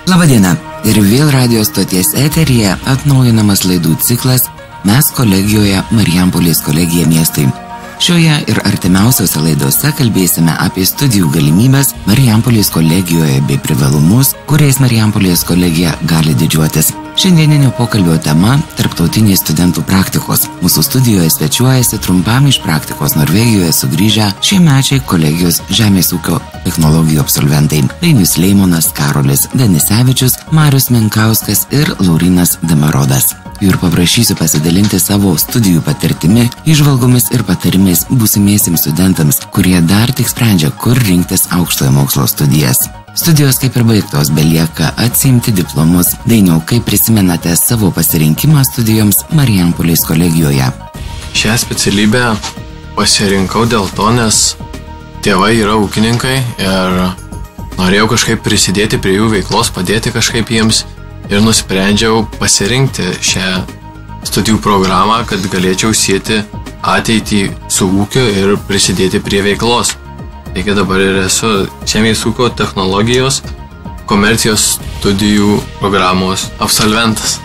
Labadiena. Ir vėl radijo stoties eteryje atnaujinamas laidų ciklas Mes kolegijoje Marijampolės kolegija miestai. Šioje ir artimiausiose laidose kalbėsime apie studijų galimybės Marijampolės kolegijoje bei privalumus, kuriais Marijampolės kolegija gali didžiuotis. Šiandieninio pokalbio tema – tarptautinės studentų praktikos. Mūsų studijoje svečiuojasi trumpam iš praktikos Norvegijoje sugrįžę šiemečiai kolegijos žemės ūkio technologijų absolventai Dainius Leimonas, Karolis Danisevičius, Marius Menkauskas ir Laurynas Demarodas. Ir paprašysiu pasidalinti savo studijų patirtimi, įžvalgomis ir patarimais būsimiesiems studentams, kurie dar tik sprendžia, kur rinktis aukštojo mokslo studijas. Studijos kaip ir baigtos, belieka atsiimti diplomus. Dainiau, kaip prisimenate savo pasirinkimą studijoms Marijampolės kolegijoje? Šią specialybę pasirinkau dėl to, nes tėvai yra ūkininkai ir norėjau kažkaip prisidėti prie jų veiklos, padėti kažkaip jiems. Ir nusprendžiau pasirinkti šią studijų programą, kad galėčiau sieti ateitį su ūkiu ir prisidėti prie veiklos. Taigi dabar ir esu žemės ūkio technologijos komercijos studijų programos absolventas.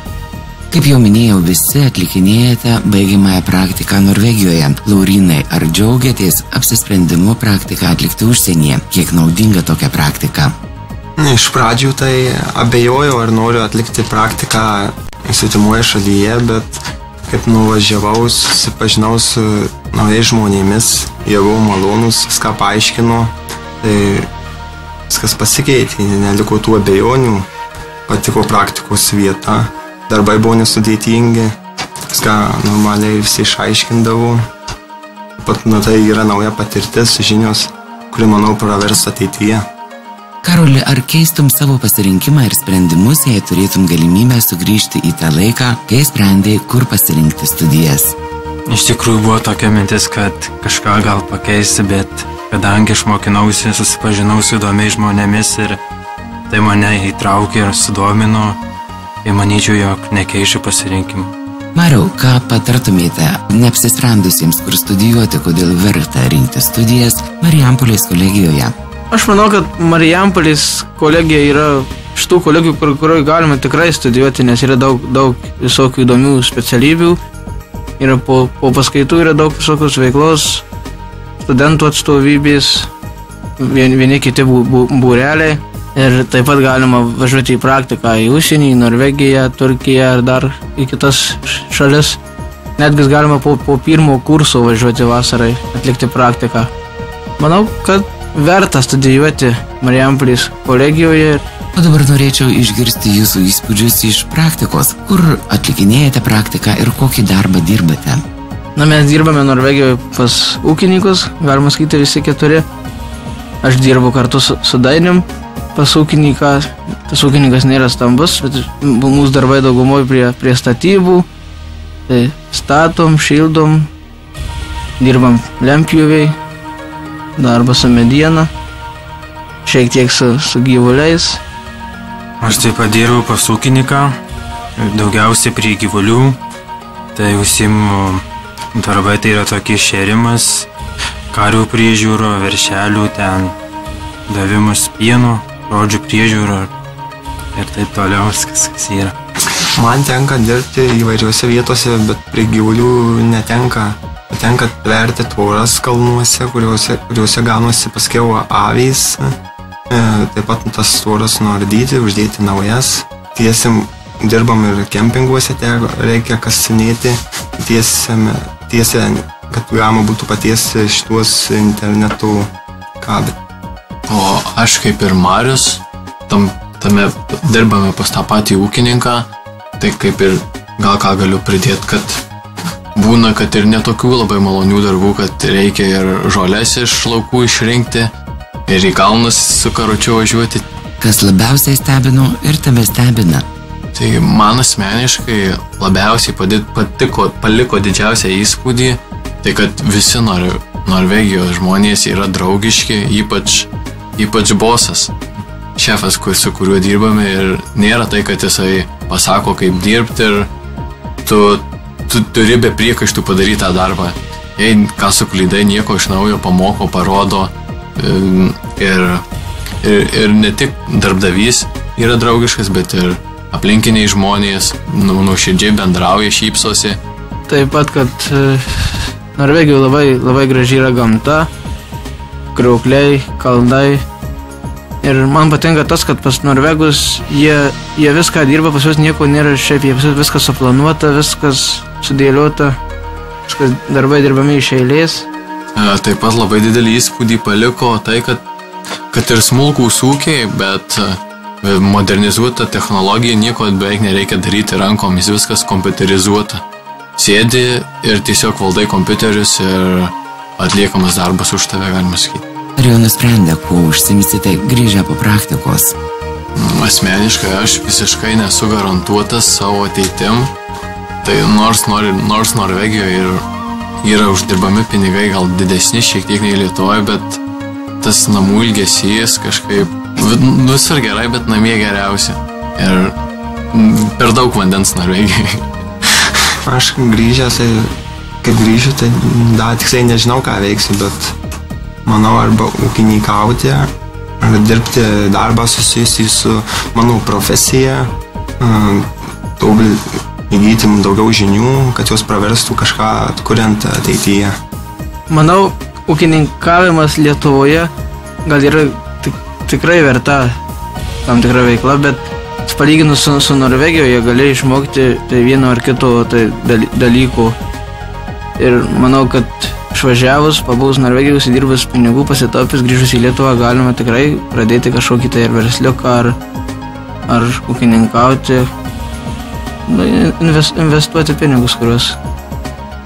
Kaip jau minėjau, visi atlikinėjate baigiamąją praktiką Norvegijoje. Laurynai, ar džiaugiatės apsisprendimu praktiką atlikti užsienyje? Kiek naudinga tokia praktika? Iš pradžių tai abejojau, ar noriu atlikti praktiką svetimoje šalyje, bet kaip nuvažiavau, susipažinau su naujais žmonėmis, jie buvo malonūs, viską paaiškino, tai viskas pasikeitė, neliko tų abejonių, patiko praktikos vieta, darbai buvo nesudėtingi, viską normaliai visi išaiškindavo, pat tai yra nauja patirtis, žinios, kuri, manau, pravers ateityje. Karoli, ar keistum savo pasirinkimą ir sprendimus, jei turėtum galimybę sugrįžti į tą laiką, kai sprendėjai, kur pasirinkti studijas? Iš tikrųjų buvo tokia mintis, kad kažką gal pakeisti, bet kadangi aš mokinausi, susipažinau su įdomiais žmonėmis ir tai mane įtraukė ir sudomino, tai manyčiau, jog nekeičiu pasirinkimą. Mariau, ką patartumėte neapsisprendusiems, kur studijuoti, kodėl verta rinkti studijas Marijampolės kolegijoje? Aš manau, kad Marijampolės kolegija yra šitų kolegijų, kurioje galima tikrai studijuoti, nes yra daug visokių įdomių specialybių. Yra po paskaitų yra daug visokios veiklos, studentų atstovybės, vieni kiti būreliai. Ir taip pat galima važiuoti į praktiką į užsienį, į Norvegiją, Turkiją ar dar į kitas šalis. Netgi galima po pirmo kurso važiuoti vasarai, atlikti praktiką. Manau, kad verta studijuoti Marijampolės kolegijoje. O dabar norėčiau išgirsti jūsų įspūdžius iš praktikos. Kur atlikinėjate praktiką ir kokį darbą dirbate? Mes dirbame Norvegijoje pas ūkininkus, galima sakyti visi 4. Aš dirbu kartu su Dainim pas ūkininką. Tas ūkininkas nėra stambus, bet mūsų darbai daugumoje prie statybų. Tai statom, šildom, dirbam lempjuviai. Darbas su mediena, šiek tiek su gyvuliais. Aš taip pat dirbu pas ūkininką, daugiausiai prie gyvulių. Tai užsiimu darbai, tai yra tokie šėrimas, karvių priežiūro, veršelių, ten davimas pieno, rodžių priežiūro ir taip toliau viskas yra. Man tenka dirbti įvairiuose vietose, bet prie gyvulių netenka. Tenka tverti tvoras kalnuose, kuriuose ganosi paskiau avys. Taip pat tas tvoras nuardyti, uždėti naujas. Dirbam ir kempinguose, reikia kasinėti. Tiesiam, kad galima būtų patiesti šitos internetų kabelį. O aš kaip ir Marius, tame dirbame pas tą patį ūkininką, tai kaip ir gal ką galiu pridėti, kad būna, kad ir netokių labai malonių darbų, kad reikia ir žolės iš laukų išrinkti, ir į kalnus su karučiu važiuoti. Kas labiausiai stebino ir tebe stebina? Tai man asmeniškai labiausiai paliko didžiausią įspūdį, tai kad visi Norvegijos žmonės yra draugiški, ypač bosas, šefas, su kuriuo dirbame, ir nėra tai, kad jisai pasako, kaip dirbti, ir tu turi be priekaištų padaryti tą darbą. Jei ką suklydai, nieko iš naujo pamoko, parodo. Ir ne tik darbdavys, yra draugiškas, bet ir aplinkiniai žmonės nuoširdžiai bendrauja, šypsosi. Taip pat, kad Norvegijoje labai graži yra gamta, kriokliai, kalnai. Ir man patinka tas, kad pas norvegus jie viską dirba, pas juos nieko nėra šiaip, jie viskas suplanuota, viskas sudėliota, kažkas darbai dirbami iš eilės. Taip pat labai didelį įspūdį paliko tai, kad ir smulkūs ūkiai, bet modernizuota technologija, nieko beveik nereikia daryti rankomis, viskas kompiuterizuota. Sėdi ir tiesiog valdai kompiuterius ir atliekamas darbas už tave, galima sakyti. Ar jau nusprendė, kuo užsimsite grįžę po praktikos? Asmeniškai aš visiškai nesu garantuotas savo ateitim. Tai nors Norvegijoje yra uždirbami pinigai gal didesni šiek tiek nei Lietuvoje, bet tas namų ilgesys kažkaip visur gerai, bet namie geriausia. Ir per daug vandens Norvegijoje. Aš grįžęs, kaip grįžiu, tai dar tiksliai nežinau, ką veiksiu, bet manau, arba ūkininkauti, ar dirbti darbą susijusį su mano profesija, įgyti daugiau žinių, kad jos praverstų kažką atkuriant ateityje. Manau, ūkininkavimas Lietuvoje gal yra tikrai verta tam tikra veikla, bet palyginus su Norvegijoje gali išmokti tai vieno ar kito dalykų. Ir manau, kad išvažiavus, pabuvus Norvegijos, įdirbus pinigų, pasitaupęs, grįžus į Lietuvą, galima tikrai pradėti kažkokį tai ar versliuką, ar ūkininkauti, investuoti pinigus, kuriuos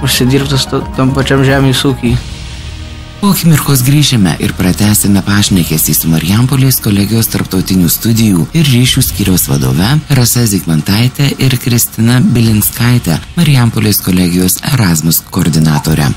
užsidirbtas tam pačiam žemės ūkiai. Po akimirkos grįžime ir pratęsime pašnekesį su Marijampolės kolegijos tarptautinių studijų ir ryšių skyriaus vadove Rasa Zigmantaitė ir Kristina Bilinskaitė, Marijampolės kolegijos Erasmus koordinatorė.